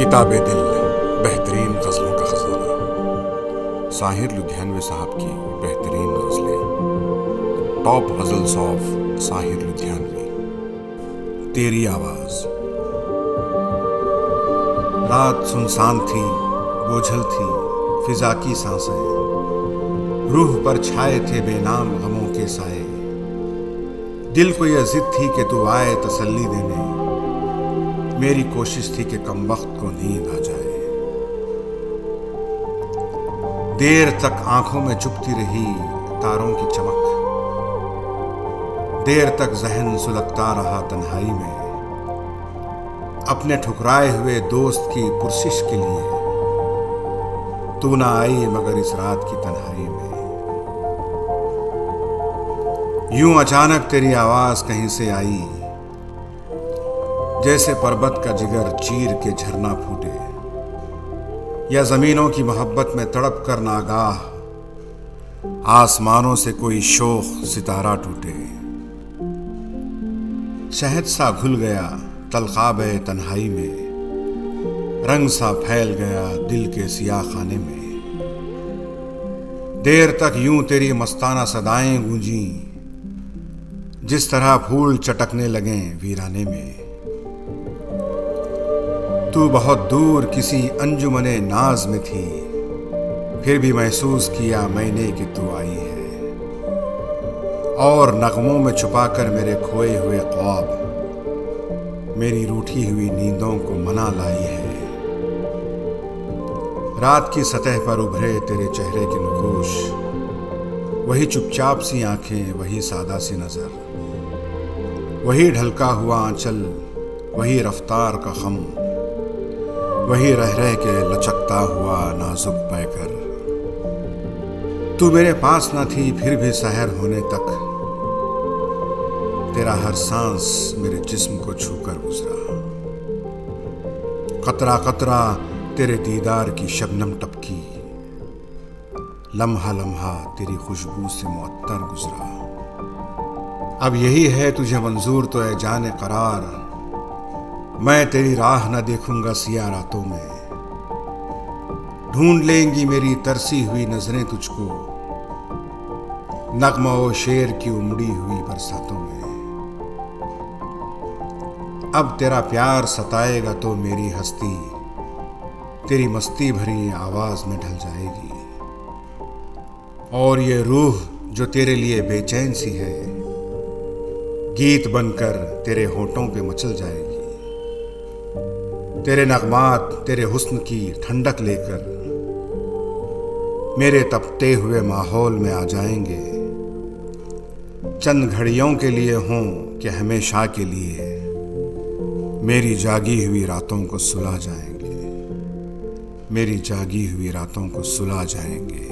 किताबे दिल बेहतरीन गज़लों का खजाना। साहिर लुधियानवी साहब की बेहतरीन गज़लें। Top ghazals of Sahir Ludhianvi. तेरी आवाज़। रात सुनसान थी, बोझल थी फिजा की सांसें, रूह पर छाए थे बेनाम गमों के साए। दिल को यह जिद थी कि तू आए तसल्ली देने, मेरी कोशिश थी कि कम वक्त को नींद आ जाए। देर तक आंखों में चुभती रही तारों की चमक, देर तक जहन सुलगता रहा तन्हाई में, अपने ठुकराए हुए दोस्त की पुरसिश के लिए। तू ना आई मगर इस रात की तन्हाई में। यूं अचानक तेरी आवाज कहीं से आई, जैसे पर्वत का जिगर चीर के झरना फूटे, या जमीनों की मोहब्बत में तड़प कर नागाह आसमानों से कोई शोख सितारा टूटे। शहद सा घुल गया तलखाब-ए तन्हाई में, रंग सा फैल गया दिल के सिया खाने में। देर तक यूं तेरी मस्ताना सदाएं गूंजी, जिस तरह फूल चटकने लगे वीराने में। तू बहुत दूर किसी अंजुमने नाज में थी, फिर भी महसूस किया मैंने कि तू आई है, और नगमों में छुपाकर मेरे खोए हुए ख्वाब मेरी रूठी हुई नींदों को मना लाई है। रात की सतह पर उभरे तेरे चेहरे की नुकोश, वही चुपचाप सी आंखें, वही सादा सी नजर, वही ढलका हुआ आंचल, वही रफ्तार का खम, वही रह रह के लचकता हुआ नाजुक पैकर। तू मेरे पास न थी फिर भी सहर होने तक, तेरा हर सांस मेरे जिस्म को छूकर गुजरा। कतरा कतरा तेरे दीदार की शबनम टपकी, लम्हा लम्हा तेरी खुशबू से मुअत्तर गुजरा। अब यही है तुझे मंजूर तो है जाने करार, मैं तेरी राह न देखूंगा सिया रातों में। ढूंढ लेंगी मेरी तरसी हुई नजरें तुझको, नगमा ओ शेर की उमड़ी हुई बरसातों में। अब तेरा प्यार सताएगा तो मेरी हस्ती तेरी मस्ती भरी आवाज में ढल जाएगी, और ये रूह जो तेरे लिए बेचैन सी है, गीत बनकर तेरे होठों पे मचल जाएगी। तेरे नगमात तेरे हुस्न की ठंडक लेकर मेरे तपते हुए माहौल में आ जाएंगे। चंद घड़ियों के लिए हों कि हमेशा के लिए, मेरी जागी हुई रातों को सुला जाएंगे, मेरी जागी हुई रातों को सुला जाएंगे।